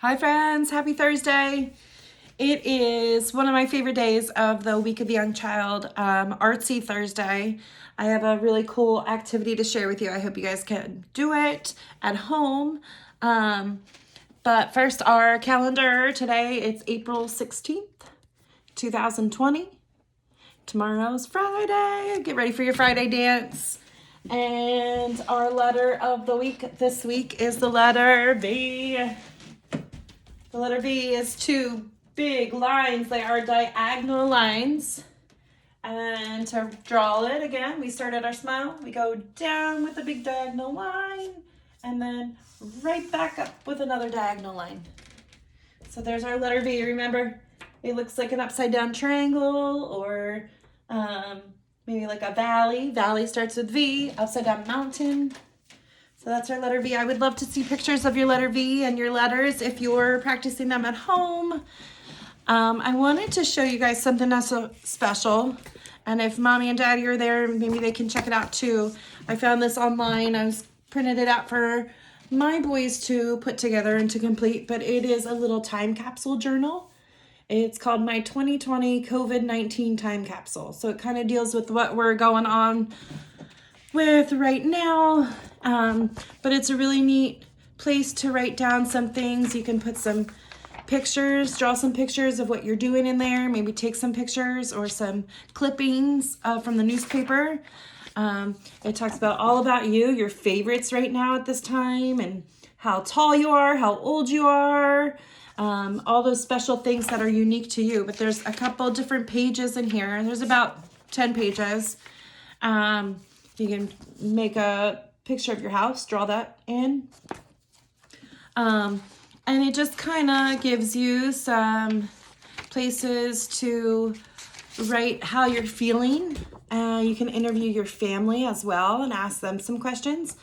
Hi friends, happy Thursday. It is one of my favorite days of the week of the young child, Artsy Thursday. I have a really cool activity to share with you. I hope you guys can do it at home. But first, our calendar today, it's April 16th, 2020. Tomorrow's Friday. Get ready for your Friday dance. And our letter of the week this week is the letter B. The letter B is two big lines. They are diagonal lines. And to draw it again, we start at our smile. We go down with a big diagonal line and then right back up with another diagonal line. So there's our letter V. Remember, it looks like an upside down triangle or maybe like a valley. Valley starts with V, upside down mountain. So that's our letter V. I would love to see pictures of your letter V and your letters if you're practicing them at home. I wanted to show you guys something that's so special. And if mommy and daddy are there, maybe they can check it out too. I found this online. I printed it out for my boys to put together and to complete, but it is a little time capsule journal. It's called my 2020 COVID-19 time capsule. So it kind of deals with what we're going on with right now, but it's a really neat place to write down some things. You can put some pictures, draw some pictures of what you're doing in there, maybe take some pictures or some clippings from the newspaper. It talks about all about you, your favorites right now at this time, and how tall you are, how old you are, all those special things that are unique to you. But there's a couple different pages in here. There's about 10 pages. You can make a picture of your house, draw that in. And it just kind of gives you some places to write how you're feeling. You can interview your family as well and ask them some questions.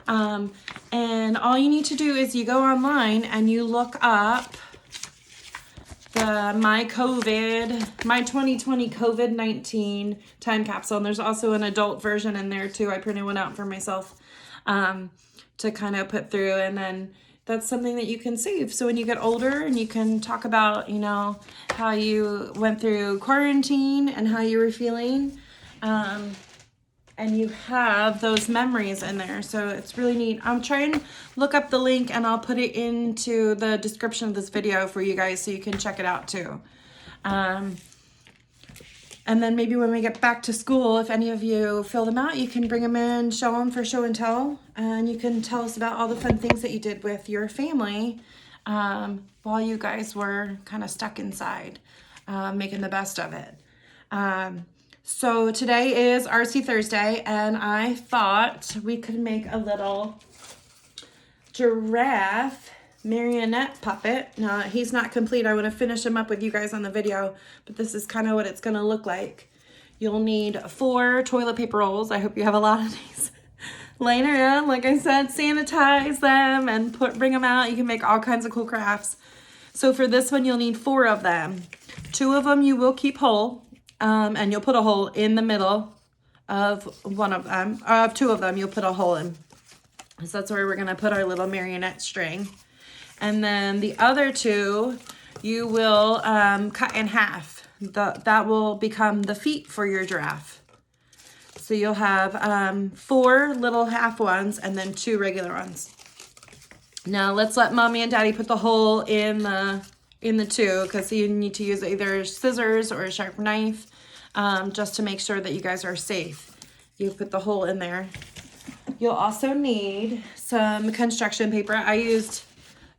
And all you need to do is you go online and you look up the my 2020 COVID-19 time capsule. And there's also an adult version in there too. I printed one out for myself to kind of put through, and then that's something that you can save. So when you get older and you can talk about, you know, how you went through quarantine and how you were feeling, and you have those memories in there. So it's really neat. I'll try and look up the link and I'll put it into the description of this video for you guys so you can check it out too. And then maybe when we get back to school, if any of you fill them out, you can bring them in, show them for show and tell, and you can tell us about all the fun things that you did with your family while you guys were kind of stuck inside, making the best of it. So today is Artsy Thursday, and I thought we could make a little giraffe marionette puppet. Now, he's not complete. I want to finish him up with you guys on the video, but this is kind of what it's going to look like. You'll need 4 toilet paper rolls. I hope you have a lot of these laying around. Like I said, sanitize them and bring them out. You can make all kinds of cool crafts. So for this one, you'll need 4 of them. 2 of them you will keep whole. And you'll put a hole in the middle of one of them. 2 of them you'll put a hole in. So that's where we're going to put our little marionette string. And then the other 2 you will cut in half. That will become the feet for your giraffe. So you'll have 4 little half ones and then 2 regular ones. Now let's let mommy and daddy put the hole in the 2, because you need to use either scissors or a sharp knife just to make sure that you guys are safe. You put the hole in there. You'll also need some construction paper. I used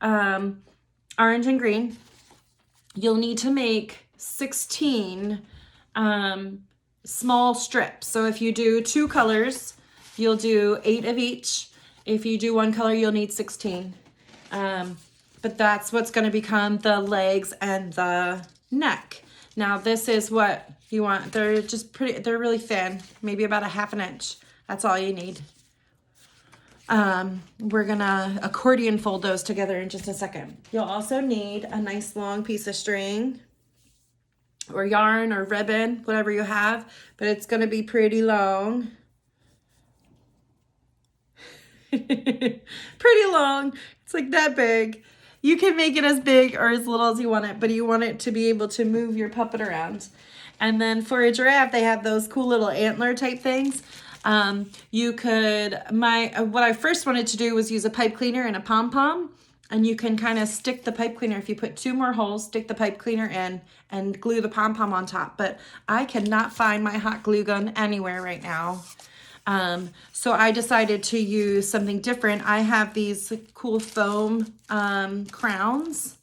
orange and green. You'll need to make 16 small strips. So if you do 2 colors, you'll do 8 of each. If you do 1 color, you'll need 16. But that's what's going to become the legs and the neck. Now this is what you want. They're just they're really thin, maybe about 1/2 inch. That's all you need. We're gonna accordion fold those together in just a second. You'll also need a nice long piece of string or yarn or ribbon, whatever you have, but it's gonna be pretty long. Pretty long. It's like that big. You can make it as big or as little as you want it, but you want it to be able to move your puppet around. And then for a giraffe, they have those cool little antler type things. You could, what I first wanted to do was use a pipe cleaner and a pom-pom. And you can kind of stick the pipe cleaner, if you put 2 more holes, stick the pipe cleaner in and glue the pom-pom on top. But I cannot find my hot glue gun anywhere right now. So I decided to use something different. I have these cool foam crowns,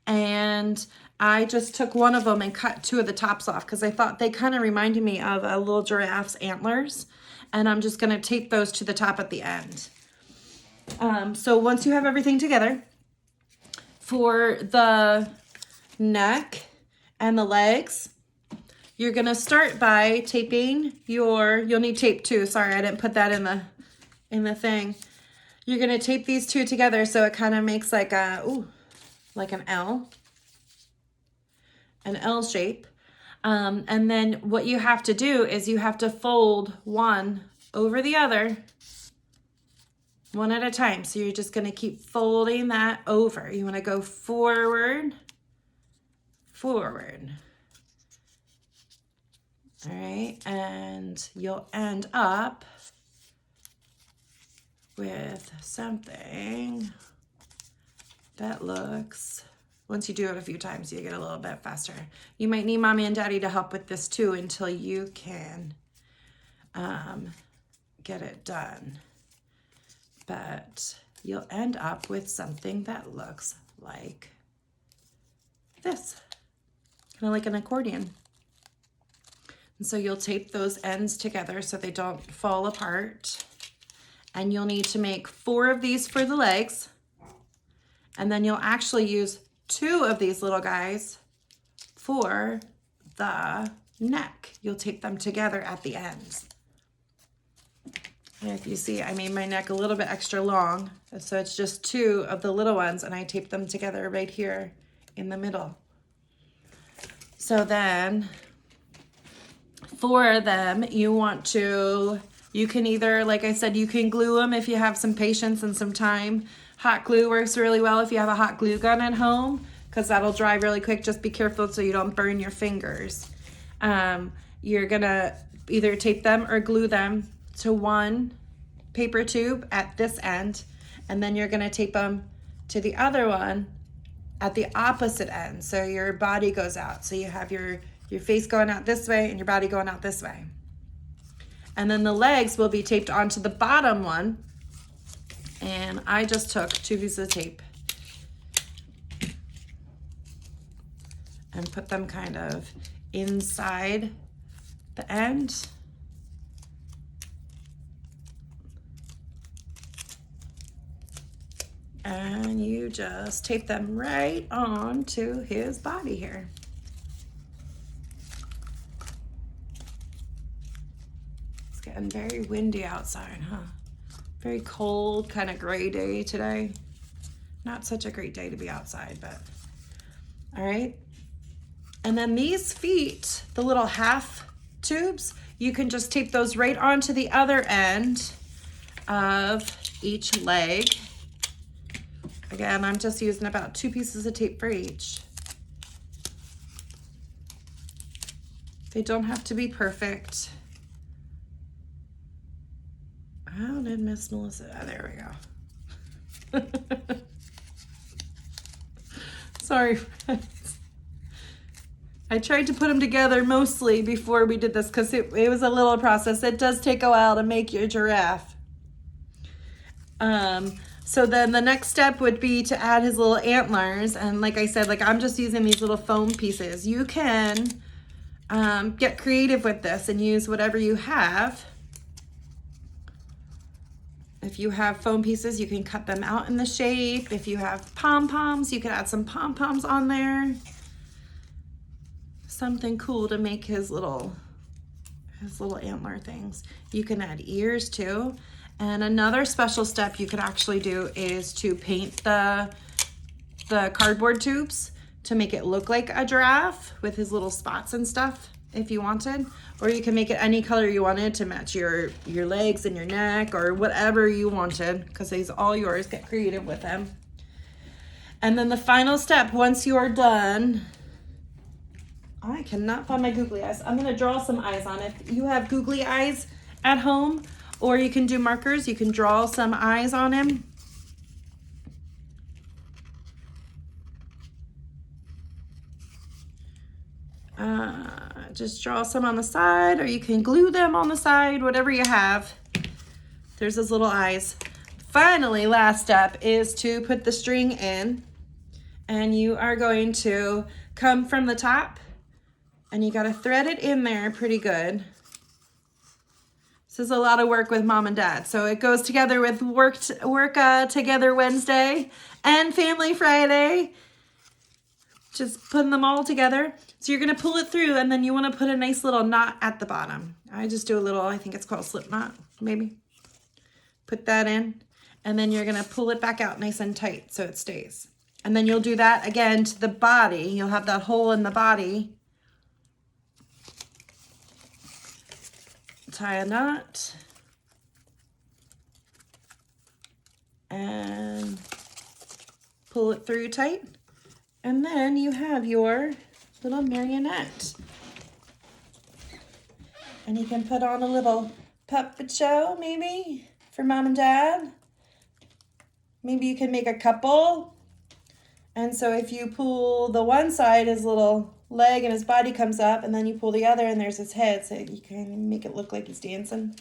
and I just took one of them and cut 2 of the tops off because I thought they kind of reminded me of a little giraffe's antlers. And I'm just going to tape those to the top at the end. So once you have everything together, for the neck and the legs, you're going to start by taping you'll need tape too. Sorry, I didn't put that in the thing. You're going to tape these 2 together so it kind of makes like like an L shape. And then what you have to do is you have to fold one over the other, one at a time. So you're just going to keep folding that over. You want to go forward, forward. All right, and you'll end up with something that looks, once you do it a few times, you get a little bit faster. You might need mommy and daddy to help with this too until you can get it done. But you'll end up with something that looks like this, kind of like an accordion. And so you'll tape those ends together so they don't fall apart. And you'll need to make 4 of these for the legs. And then you'll actually use 2 of these little guys for the neck. You'll tape them together at the ends. And if you see, I made my neck a little bit extra long. So it's just 2 of the little ones, and I taped them together right here in the middle. So then for them, you can either, like I said, you can glue them if you have some patience and some time. Hot glue works really well if you have a hot glue gun at home, because that'll dry really quick. Just be careful so you don't burn your fingers. You're gonna either tape them or glue them to one paper tube at this end, and then you're gonna tape them to the other one at the opposite end, so your body goes out. So you have your face going out this way and your body going out this way. And then the legs will be taped onto the bottom one. And I just took 2 pieces of tape and put them kind of inside the end. And you just tape them right onto his body here. It's getting very windy outside, huh? Very cold, kind of gray day today. Not such a great day to be outside, but all right. And then these feet, the little half tubes, you can just tape those right onto the other end of each leg. Again, I'm just using about 2 pieces of tape for each. They don't have to be perfect. How did Miss Melissa? Oh, there we go. Sorry, friends. I tried to put them together mostly before we did this because it was a little process. It does take a while to make your giraffe. So then the next step would be to add his little antlers. And like I said, I'm just using these little foam pieces. You can get creative with this and use whatever you have. If you have foam pieces, you can cut them out in the shape. If you have pom-poms, you can add some pom-poms on there. Something cool to make his little antler things. You can add ears too. And another special step you could actually do is to paint the cardboard tubes to make it look like a giraffe with his little spots and stuff if you wanted. Or you can make it any color you wanted to match your legs and your neck or whatever you wanted, because he's all yours. Get creative with him. And then the final step, once you are done, I cannot find my googly eyes. I'm gonna draw some eyes on it. If you have googly eyes at home, or you can do markers, you can draw some eyes on him. Just draw some on the side, or you can glue them on the side, whatever you have. There's those little eyes. Finally, last step is to put the string in, and you are going to come from the top, and you got to thread it in there pretty good. This is a lot of work with Mom and Dad, so it goes together with work together Wednesday and Family Friday. Just putting them all together. So you're gonna pull it through, and then you wanna put a nice little knot at the bottom. I just do a little, I think it's called slip knot, maybe. Put that in, and then you're gonna pull it back out nice and tight so it stays. And then you'll do that again to the body. You'll have that hole in the body. Tie a knot. And pull it through tight. And then you have your little marionette. And you can put on a little puppet show, maybe, for Mom and Dad. Maybe you can make a couple. And so if you pull the one side, his little leg and his body comes up, and then you pull the other, and there's his head, so you can make it look like he's dancing.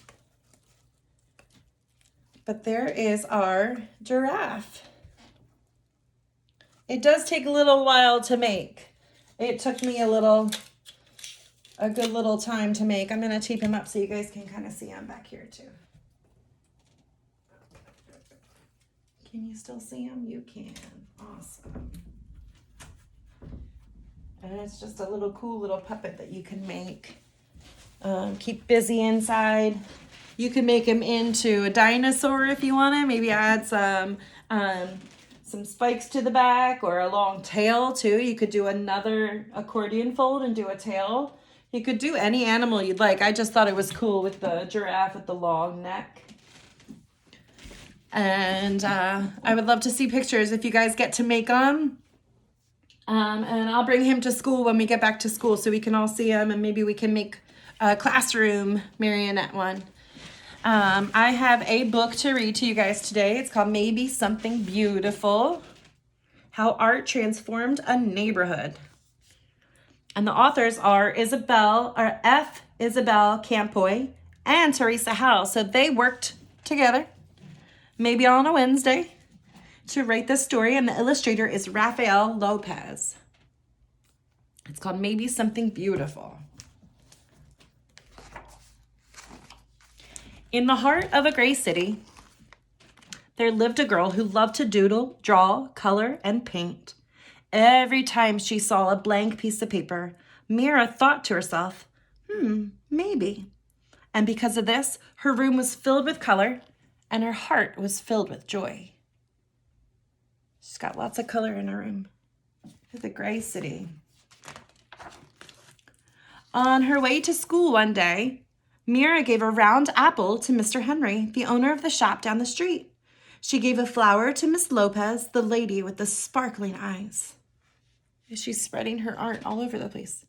But there is our giraffe. It does take a little while to make. It took me a good little time to make. I'm gonna tape him up so you guys can kind of see him back here too. Can you still see him? You can. Awesome. And it's just a little cool little puppet that you can make. Keep busy inside. You can make him into a dinosaur if you want to. Maybe add some spikes to the back, or a long tail too. You could do another accordion fold and do a tail. You could do any animal you'd like. I just thought it was cool with the giraffe with the long neck. And I would love to see pictures if you guys get to make them. And I'll bring him to school when we get back to school so we can all see him, and maybe we can make a classroom marionette one. I have a book to read to you guys today. It's called Maybe Something Beautiful: How Art Transformed a Neighborhood. And the authors are F. Isabel Campoy and Teresa Howe. So they worked together, maybe on a Wednesday, to write this story. And the illustrator is Rafael Lopez. It's called Maybe Something Beautiful. In the heart of a gray city, there lived a girl who loved to doodle, draw, color, and paint. Every time she saw a blank piece of paper, Mira thought to herself, maybe. And because of this, her room was filled with color, and her heart was filled with joy. She's got lots of color in her room. It's a gray city. On her way to school one day, Mira gave a round apple to Mr. Henry, the owner of the shop down the street. She gave a flower to Miss Lopez, the lady with the sparkling eyes. She's spreading her art all over the place.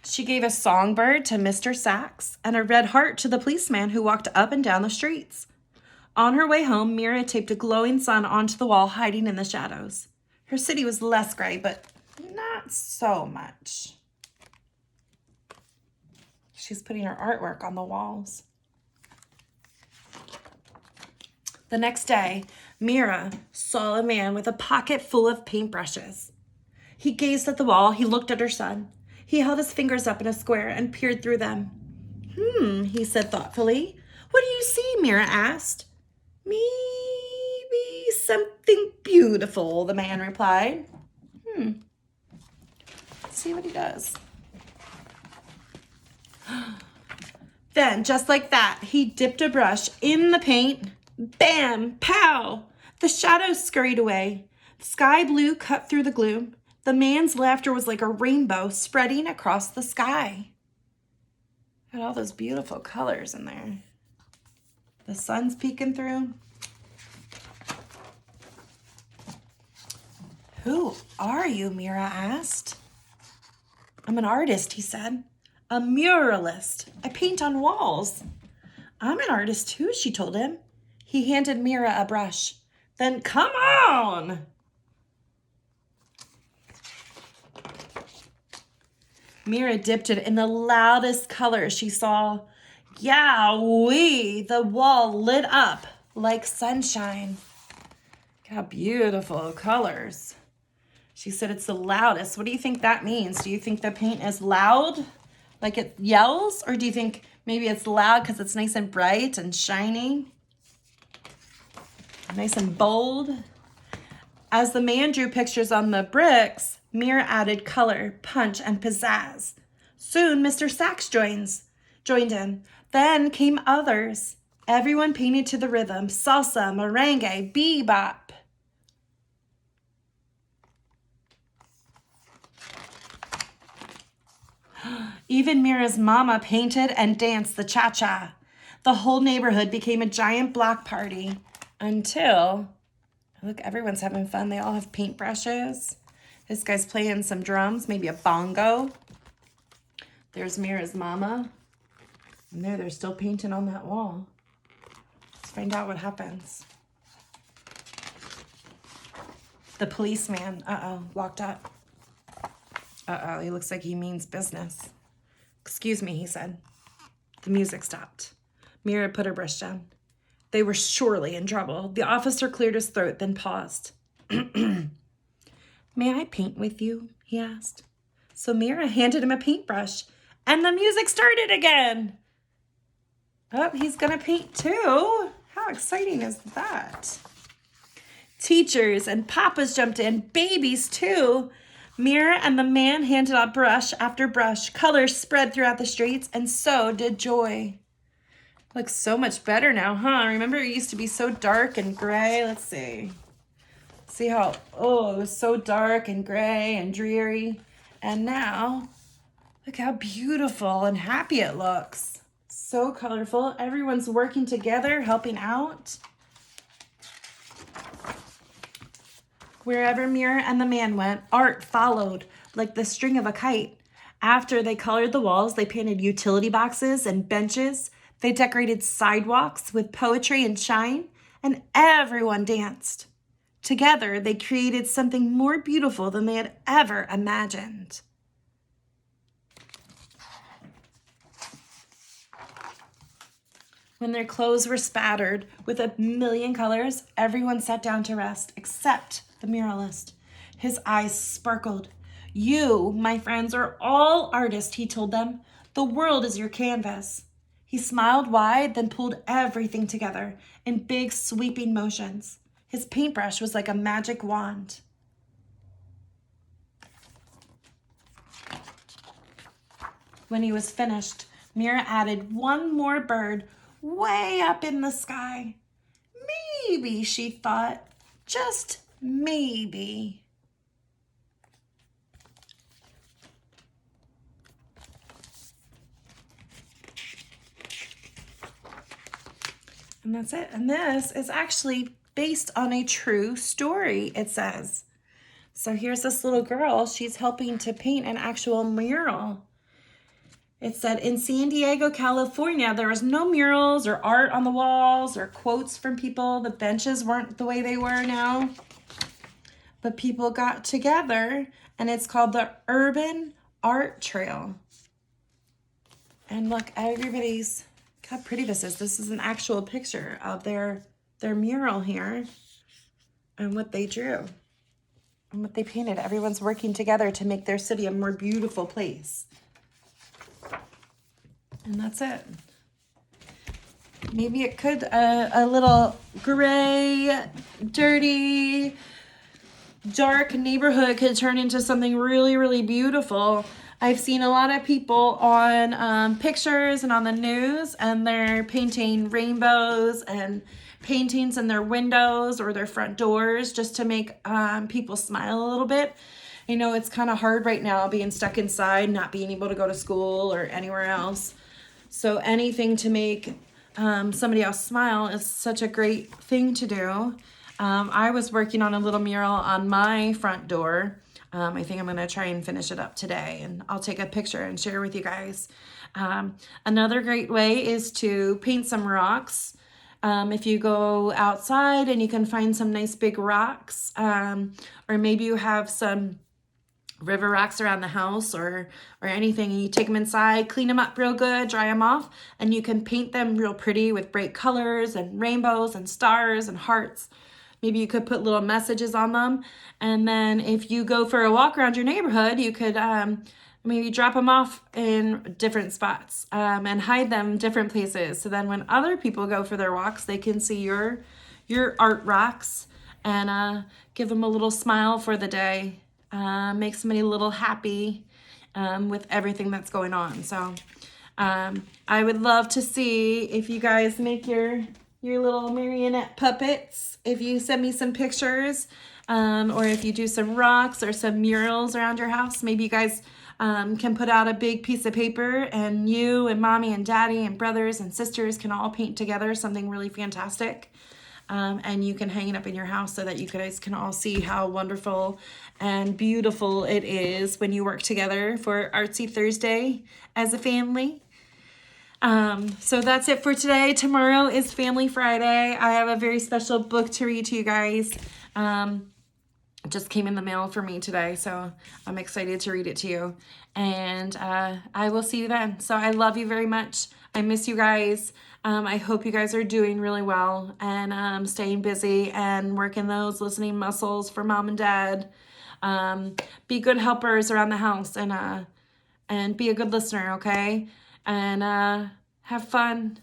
She gave a songbird to Mr. Sachs and a red heart to the policeman who walked up and down the streets. On her way home, Mira taped a glowing sun onto the wall, hiding in the shadows. Her city was less gray, but not so much. She's putting her artwork on the walls. The next day, Mira saw a man with a pocket full of paintbrushes. He gazed at the wall. He looked at her son. He held his fingers up in a square and peered through them. He said thoughtfully. What do you see? Mira asked. Maybe something beautiful, the man replied. Let's see what he does. Then, just like that, he dipped a brush in the paint. Bam! Pow! The shadows scurried away. The sky blue cut through the gloom. The man's laughter was like a rainbow spreading across the sky. Got all those beautiful colors in there. The sun's peeking through. Who are you? Mira asked. I'm an artist, he said. A muralist. I paint on walls. I'm an artist too, she told him. He handed Mira a brush. Then come on! Mira dipped it in the loudest color she saw. Yowee! The wall lit up like sunshine. Look how beautiful colors. She said it's the loudest. What do you think that means? Do you think the paint is loud, like it yells? Or do you think maybe it's loud because it's nice and bright and shiny? Nice and bold. As the man drew pictures on the bricks, Mira added color, punch, and pizzazz. Soon, Mr. Sachs joined in. Then came others. Everyone painted to the rhythm, salsa, merengue, bebop. Even Mira's mama painted and danced the cha-cha. The whole neighborhood became a giant block party until, look, everyone's having fun. They all have paintbrushes. This guy's playing some drums, maybe a bongo. There's Mira's mama. And they're still painting on that wall. Let's find out what happens. The policeman, locked up. He looks like he means business. Excuse me, he said. The music stopped. Mira put her brush down. They were surely in trouble. The officer cleared his throat, then paused. May I paint with you? He asked. So Mira handed him a paintbrush, and the music started again. Oh, he's gonna paint too. How exciting is that? Teachers and papas jumped in, babies too. Mira and the man handed out brush after brush. Colors spread throughout the streets, and so did joy. Looks so much better now, huh? Remember it used to be so dark and gray? Let's see. See how, it was so dark and gray and dreary. And now, look how beautiful and happy it looks. So colorful. Everyone's working together, helping out. Wherever Mira and the man went, art followed like the string of a kite. After they colored the walls, they painted utility boxes and benches. They decorated sidewalks with poetry and shine, and everyone danced. Together, they created something more beautiful than they had ever imagined. When their clothes were spattered with a million colors, everyone sat down to rest, except the muralist. His eyes sparkled. You, my friends, are all artists, he told them. The world is your canvas. He smiled wide, then pulled everything together in big, sweeping motions. His paintbrush was like a magic wand. When he was finished, Mira added one more bird way up in the sky. Maybe, she thought, just maybe. And that's it. And this is actually based on a true story, it says. So here's this little girl. She's helping to paint an actual mural. It said, in San Diego, California, there was no murals or art on the walls or quotes from people. The benches weren't the way they were now. But people got together, and it's called the Urban Art Trail. And look, everybody's, look how pretty this is. This is an actual picture of their mural here and what they drew and what they painted. Everyone's working together to make their city a more beautiful place. And that's it. Maybe it could, a little gray, dirty, dark neighborhood could turn into something really, really beautiful. I've seen a lot of people on pictures and on the news, and they're painting rainbows and paintings in their windows or their front doors just to make people smile a little bit. You know, it's kind of hard right now being stuck inside, not being able to go to school or anywhere else. So anything to make somebody else smile is such a great thing to do. I was working on a little mural on my front door. I think I'm going to try and finish it up today, and I'll take a picture and share with you guys. Another great way is to paint some rocks. If you go outside and you can find some nice big rocks, or maybe you have some river rocks around the house or anything, and you take them inside, clean them up real good, dry them off, and you can paint them real pretty with bright colors and rainbows and stars and hearts. Maybe you could put little messages on them. And then if you go for a walk around your neighborhood, you could maybe drop them off in different spots and hide them different places. So then when other people go for their walks, they can see your art rocks and give them a little smile for the day. Make somebody a little happy with everything that's going on. So I would love to see if you guys make your little marionette puppets. If you send me some pictures, or if you do some rocks or some murals around your house, maybe you guys can put out a big piece of paper, and you and mommy and daddy and brothers and sisters can all paint together something really fantastic. And you can hang it up in your house so that you guys can all see how wonderful and beautiful it is when you work together for Artsy Thursday as a family. So that's it for today. Tomorrow is Family Friday. I have a very special book to read to you guys. It just came in the mail for me today, so I'm excited to read it to you. And I will see you then. So I love you very much. I miss you guys. I hope you guys are doing really well and staying busy and working those listening muscles for mom and dad. Be good helpers around the house and be a good listener, okay? And have fun,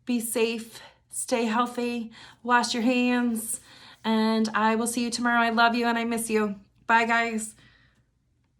be safe, stay healthy, wash your hands, and I will see you tomorrow. I love you and I miss you. Bye, guys.